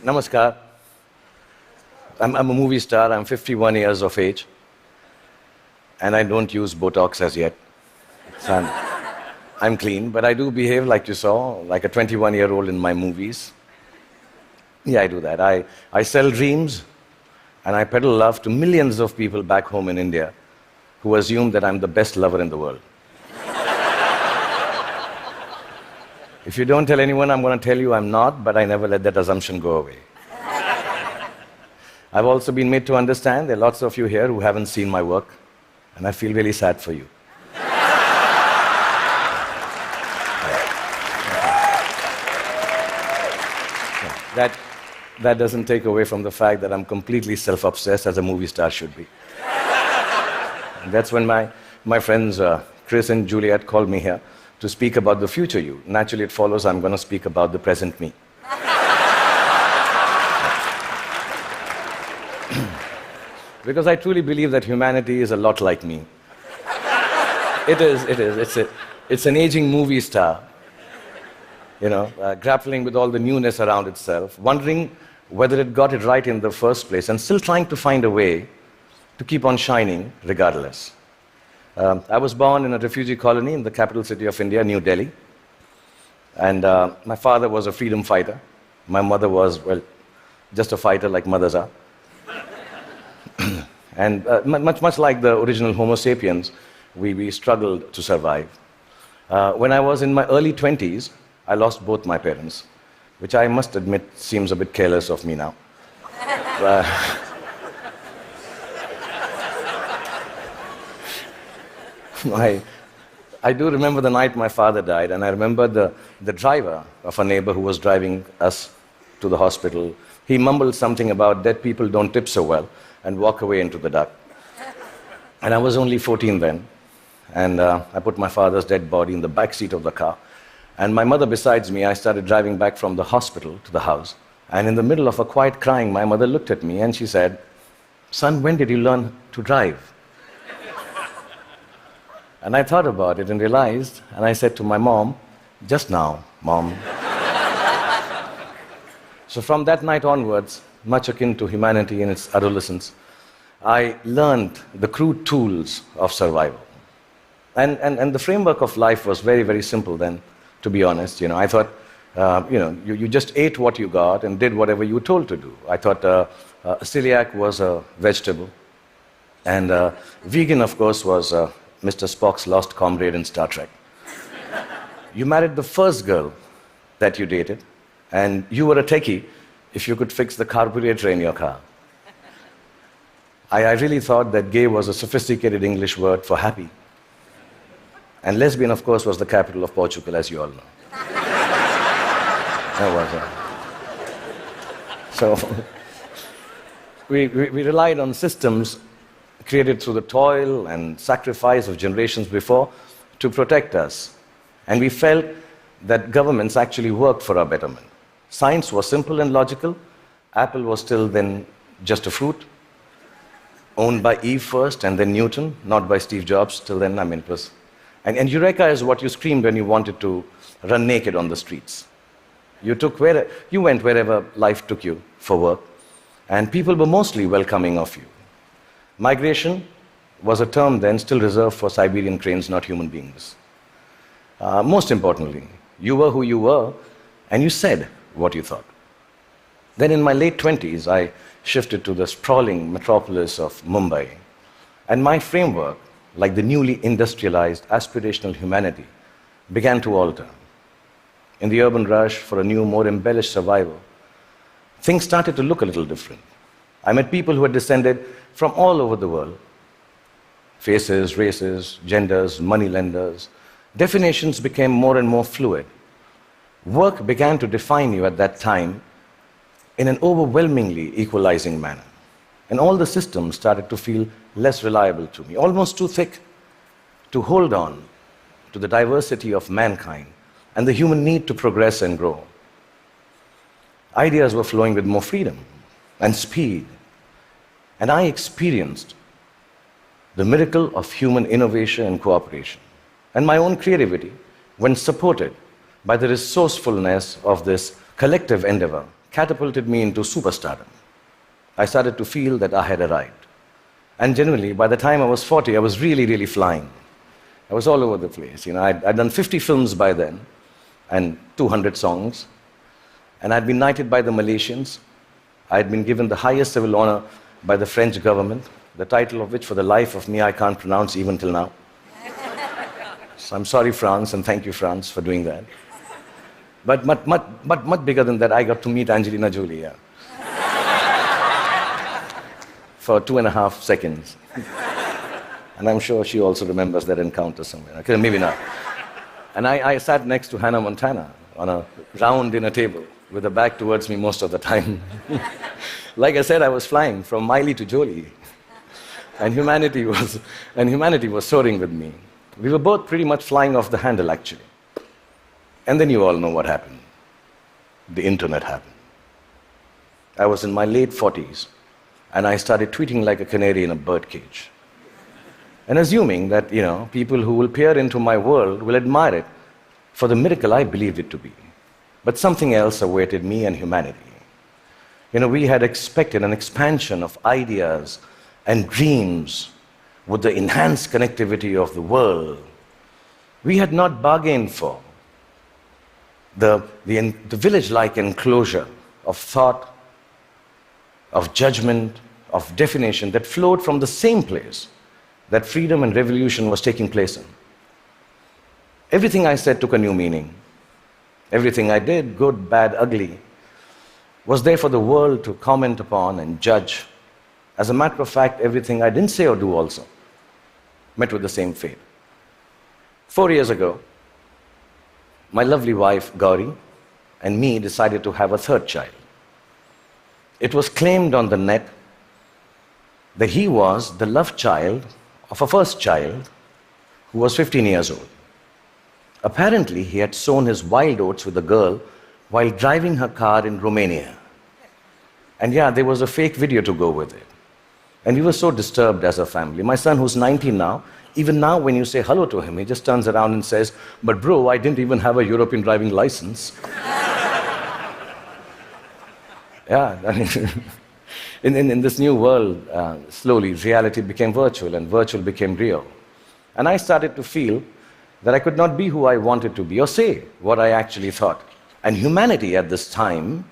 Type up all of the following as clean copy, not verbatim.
Namaskar. I'm a movie star. I'm 51 years of age. And I don't use Botox as yet. So I'm clean, but I do behave like you saw, like a 21-year-old in my movies. Yeah, I do that. I sell dreams, and I peddle love to millions of people back home in India who assume that I'm the best lover in the world. If you don't tell anyone, I'm going to tell you I'm not, but I never let that assumption go away. I've also been made to understand there are lots of you here who haven't seen my work, and I feel really sad for you. That doesn't take away from the fact that I'm completely self-obsessed, as a movie star should be. And that's when my friends Chris and Juliet called me here to speak about the future you. Naturally, it follows I'm going to speak about the present me. Because I truly believe that humanity is a lot like me. It is. It's an aging movie star, grappling with all the newness around itself, wondering whether it got it right in the first place, and still trying to find a way to keep on shining regardless. I was born in a refugee colony in the capital city of India, New Delhi. And my father was a freedom fighter. My mother was, well, just a fighter like mothers are. And much like the original Homo sapiens, we struggled to survive. When I was in my early 20s, I lost both my parents, which I must admit seems a bit careless of me now. I do remember the night my father died, and I remember the driver of a neighbor who was driving us to the hospital. He mumbled something about dead people don't tip so well and walk away into the dark. And I was only 14 then, and I put my father's dead body in the back seat of the car. And my mother besides me, I started driving back from the hospital to the house. And in the middle of a quiet crying, my mother looked at me and she said, "Son, when did you learn to drive?" And I thought about it and realized, and I said to my mom, "Just now, Mom." So from that night onwards, much akin to humanity in its adolescence, I learned the crude tools of survival. And the framework of life was very, very simple then, to be honest. I thought, you just ate what you got and did whatever you were told to do. I thought celiac was a vegetable, and vegan, of course, was Mr. Spock's lost comrade in Star Trek. You married the first girl that you dated, and you were a techie if you could fix the carburetor in your car. I really thought that gay was a sophisticated English word for happy. And lesbian, of course, was the capital of Portugal, as you all know. That was it. So we relied on systems created through the toil and sacrifice of generations before to protect us. And we felt that governments actually worked for our betterment. Science was simple and logical. Apple was still then just a fruit, owned by Eve first and then Newton, not by Steve Jobs. Till then, it was... And Eureka is what you screamed when you wanted to run naked on the streets. You went wherever life took you for work, and people were mostly welcoming of you. Migration was a term then still reserved for Siberian cranes, not human beings. Most importantly, you were who you were, and you said what you thought. Then in my late 20s, I shifted to the sprawling metropolis of Mumbai, and my framework, like the newly industrialized aspirational humanity, began to alter. In the urban rush for a new, more embellished survival, things started to look a little different. I met people who had descended from all over the world. Faces, races, genders, moneylenders. Definitions became more and more fluid. Work began to define you at that time in an overwhelmingly equalizing manner. And all the systems started to feel less reliable to me, almost too thick to hold on to the diversity of mankind and the human need to progress and grow. Ideas were flowing with more freedom and speed, and I experienced the miracle of human innovation and cooperation. And my own creativity, when supported by the resourcefulness of this collective endeavor, catapulted me into superstardom. I started to feel that I had arrived. And generally, by the time I was 40, I was really, really flying. I was all over the place. I'd done 50 films by then, and 200 songs. And I'd been knighted by the Malaysians. I'd been given the highest civil honor by the French government, the title of which, for the life of me, I can't pronounce even till now. So I'm sorry, France, and thank you, France, for doing that. But much bigger than that, I got to meet Angelina Jolie, yeah. For 2.5 seconds. And I'm sure she also remembers that encounter somewhere. Okay, maybe not. And I sat next to Hannah Montana on a round dinner table with her back towards me most of the time. Like I said, I was flying from Miley to Jolie. And humanity was soaring with me. We were both pretty much flying off the handle, actually. And then you all know what happened. The internet happened. I was in my late 40s, and I started tweeting like a canary in a birdcage. And assuming that, people who will peer into my world will admire it for the miracle I believed it to be. But something else awaited me and humanity. We had expected an expansion of ideas and dreams with the enhanced connectivity of the world. We had not bargained for the village-like enclosure of thought, of judgment, of definition that flowed from the same place that freedom and revolution was taking place in. Everything I said took a new meaning. Everything I did, good, bad, ugly, was there for the world to comment upon and judge. As a matter of fact, everything I didn't say or do also met with the same fate. 4 years ago, my lovely wife, Gauri, and me decided to have a third child. It was claimed on the net that he was the love child of a first child who was 15 years old. Apparently, he had sown his wild oats with a girl while driving her car in Romania. And yeah, there was a fake video to go with it. And we were so disturbed as a family. My son, who's 19 now, even now when you say hello to him, he just turns around and says, "But bro, I didn't even have a European driving license." Yeah, I mean, in this new world, slowly reality became virtual and virtual became real. And I started to feel that I could not be who I wanted to be or say what I actually thought. And humanity at this time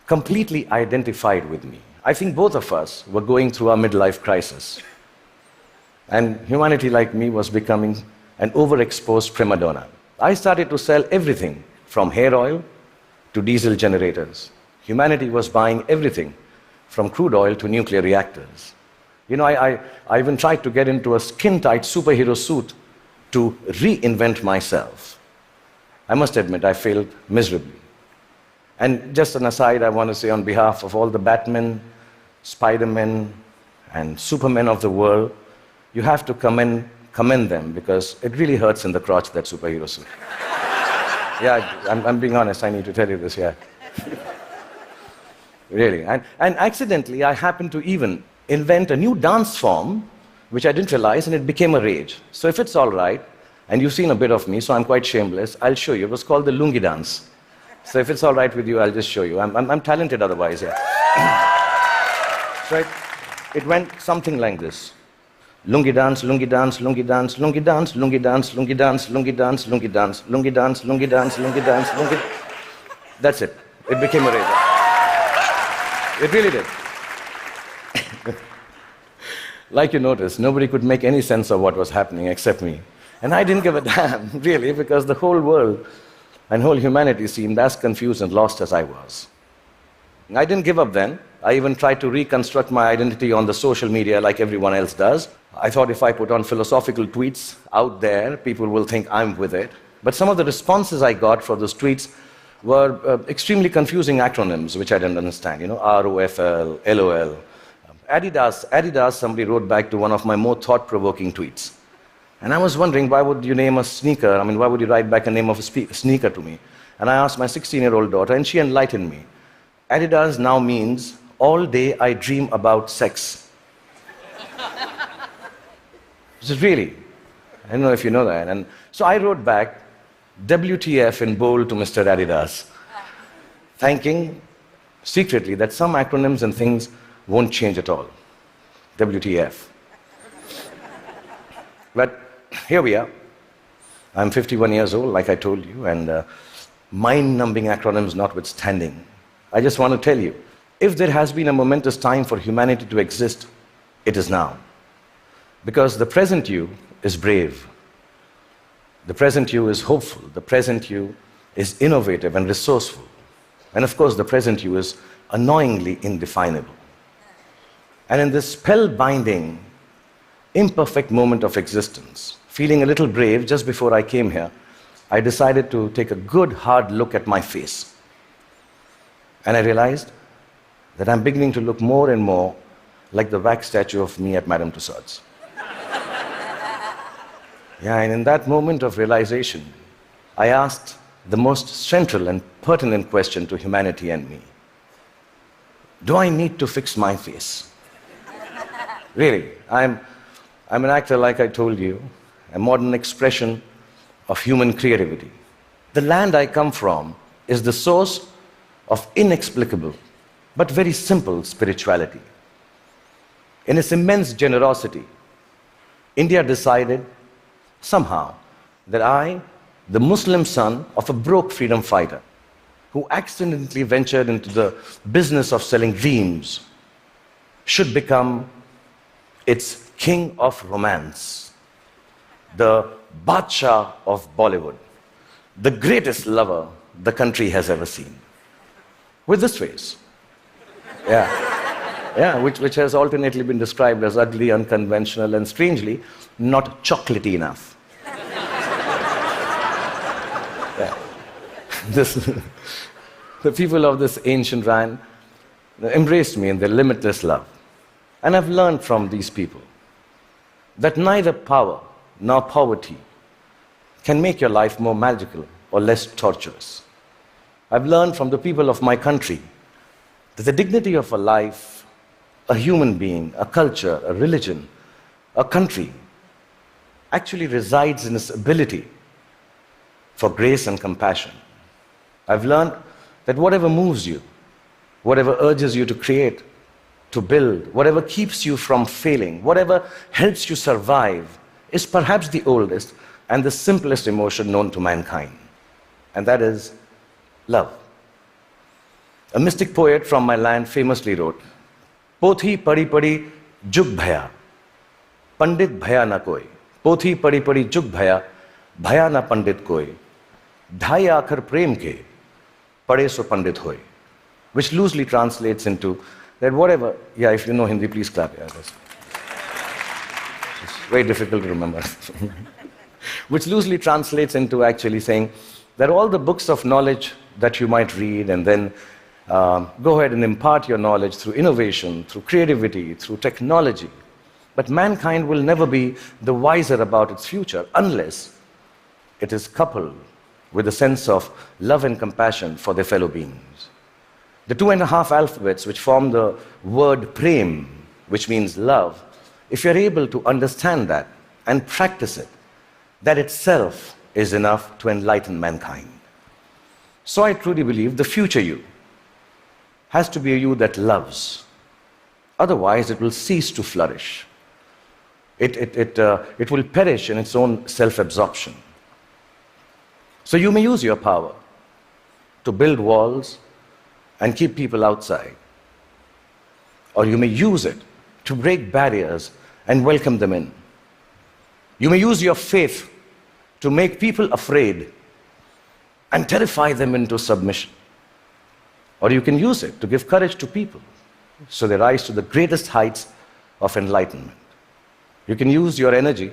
completely identified with me. I think both of us were going through our midlife crisis. And humanity, like me, was becoming an overexposed prima donna. I started to sell everything from hair oil to diesel generators. Humanity was buying everything from crude oil to nuclear reactors. I even tried to get into a skin-tight superhero suit to reinvent myself. I must admit, I failed miserably. And just an aside, I want to say on behalf of all the Batmen, Spider-Men, and Supermen of the world, you have to commend them, because it really hurts in the crotch, that superhero suit. Yeah, I'm being honest, I need to tell you this, yeah. Really. And accidentally, I happened to even invent a new dance form, which I didn't realize, and it became a rage. So if it's all right, and you've seen a bit of me, so I'm quite shameless, I'll show you. It was called the lungi dance. So if it's all right with you, I'll just show you. I'm talented otherwise, yeah. So it went something like this. Lungi dance, lungi dance, lungi dance, lungi dance, lungi dance, lungi dance, lungi dance, lungi dance, lungi dance, lungi dance, lungi dance, lungi. That's it. It became a rage. It really did. Like you noticed, nobody could make any sense of what was happening except me. And I didn't give a damn, really, because the whole world and whole humanity seemed as confused and lost as I was. I didn't give up then. I even tried to reconstruct my identity on the social media like everyone else does. I thought if I put on philosophical tweets out there, people will think I'm with it. But some of the responses I got for those tweets were extremely confusing acronyms, which I didn't understand. ROFL, LOL. Adidas, somebody wrote back to one of my more thought-provoking tweets. And I was wondering, why would you name a sneaker? I mean, why would you write back a name of a sneaker to me? And I asked my 16-year-old daughter, and she enlightened me. Adidas now means, all day I dream about sex. This is really, I don't know if you know that. And so I wrote back, WTF in bold to Mr. Adidas, thanking secretly that some acronyms and things won't change at all. WTF. But here we are. I'm 51 years old, like I told you, and mind-numbing acronyms notwithstanding, I just want to tell you, if there has been a momentous time for humanity to exist, it is now. Because the present you is brave. The present you is hopeful. The present you is innovative and resourceful. And of course, the present you is annoyingly indefinable. And in this spellbinding, imperfect moment of existence, feeling a little brave just before I came here, I decided to take a good, hard look at my face. And I realized that I'm beginning to look more and more like the wax statue of me at Madame Tussauds. Yeah, and in that moment of realization, I asked the most central and pertinent question to humanity and me. Do I need to fix my face? Really, I'm an actor, like I told you, a modern expression of human creativity. The land I come from is the source of inexplicable but very simple spirituality. In its immense generosity, India decided somehow that I, the Muslim son of a broke freedom fighter who accidentally ventured into the business of selling dreams, should become its king of romance, the Badshah of Bollywood, the greatest lover the country has ever seen. With this face. Yeah, which has alternately been described as ugly, unconventional, and strangely, not chocolatey enough. Yeah. The people of this ancient land embraced me in their limitless love. And I've learned from these people that neither power nor poverty can make your life more magical or less torturous. I've learned from the people of my country that the dignity of a life, a human being, a culture, a religion, a country, actually resides in its ability for grace and compassion. I've learned that whatever moves you, whatever urges you to create, to build, whatever keeps you from failing, whatever helps you survive, is perhaps the oldest and the simplest emotion known to mankind. And that is love. A mystic poet from my land famously wrote, Pothi padi padi jug bhaya, pandit bhaya na koi. Pothi padi padi jug bhaya, bhaya na pandit koi. Dhai aakhar prem ke, pade so pandit hoy. Which loosely translates into that whatever, yeah, if you know Hindi, please clap. Yeah, it's very difficult to remember. Which loosely translates into actually saying that all the books of knowledge that you might read and then go ahead and impart your knowledge through innovation, through creativity, through technology. But mankind will never be the wiser about its future unless it is coupled with a sense of love and compassion for their fellow beings. The 2.5 alphabets which form the word prem, which means love, if you're able to understand that and practice it, that itself is enough to enlighten mankind. So I truly believe the future you has to be a you that loves. Otherwise, it will cease to flourish. It will perish in its own self-absorption. So you may use your power to build walls and keep people outside. Or you may use it to break barriers and welcome them in. You may use your faith to make people afraid and terrify them into submission. Or you can use it to give courage to people so they rise to the greatest heights of enlightenment. You can use your energy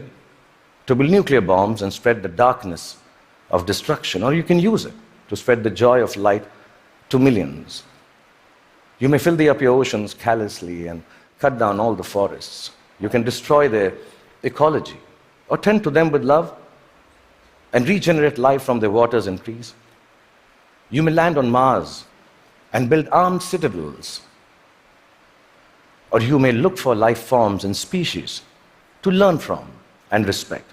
to build nuclear bombs and spread the darkness of destruction, or you can use it to spread the joy of light to millions. You may fill up your oceans callously and cut down all the forests. You can destroy their ecology or tend to them with love and regenerate life from their waters and trees. You may land on Mars and build armed citadels. Or you may look for life forms and species to learn from and respect.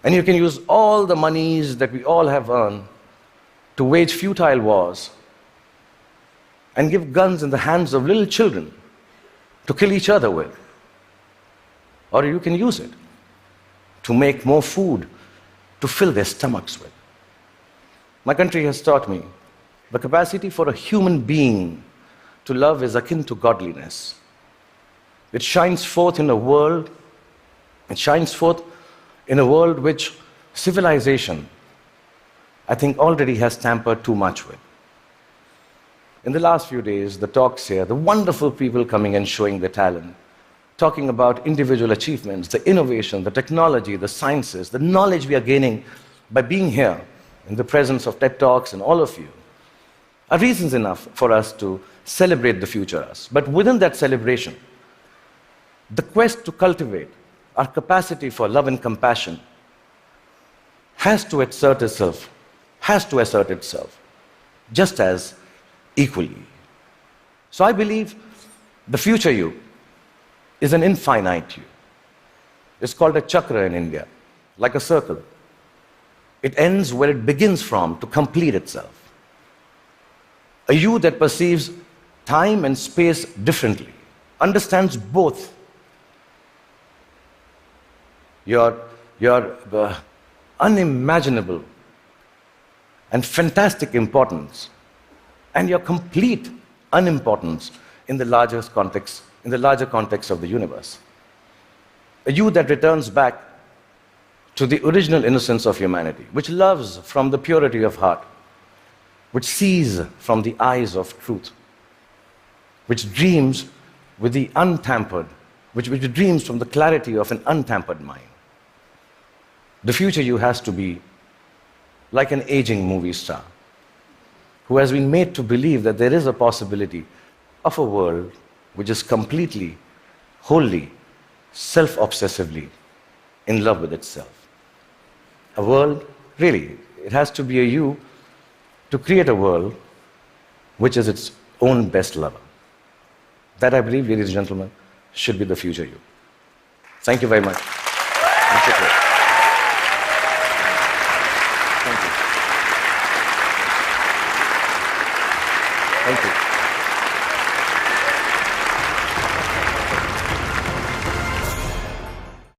And you can use all the monies that we all have earned to wage futile wars and give guns in the hands of little children to kill each other with. Or you can use it to make more food to fill their stomachs with. My country has taught me the capacity for a human being to love is akin to godliness. It shines forth in a world, which civilization, I think, already has tampered too much with. In the last few days, the talks here, the wonderful people coming and showing their talent, talking about individual achievements, the innovation, the technology, the sciences, the knowledge we are gaining by being here in the presence of TED Talks and all of you, are reasons enough for us to celebrate the future us. But within that celebration, the quest to cultivate our capacity for love and compassion has to assert itself just as equally. So I believe the future you is an infinite you. It's called a chakra in India, like a circle. It ends where it begins from to complete itself. A you that perceives time and space differently, understands both your unimaginable and fantastic importance and your complete unimportance in the larger context of the universe. A you that returns back to the original innocence of humanity, which loves from the purity of heart, which sees from the eyes of truth, which dreams with the untampered, which dreams from the clarity of an untampered mind. The future you has to be like an aging movie star who has been made to believe that there is a possibility of a world which is completely, wholly, self-obsessively in love with itself. A world, really, it has to be a you to create a world which is its own best lover. That, I believe, ladies and gentlemen, should be the future you. Thank you very much.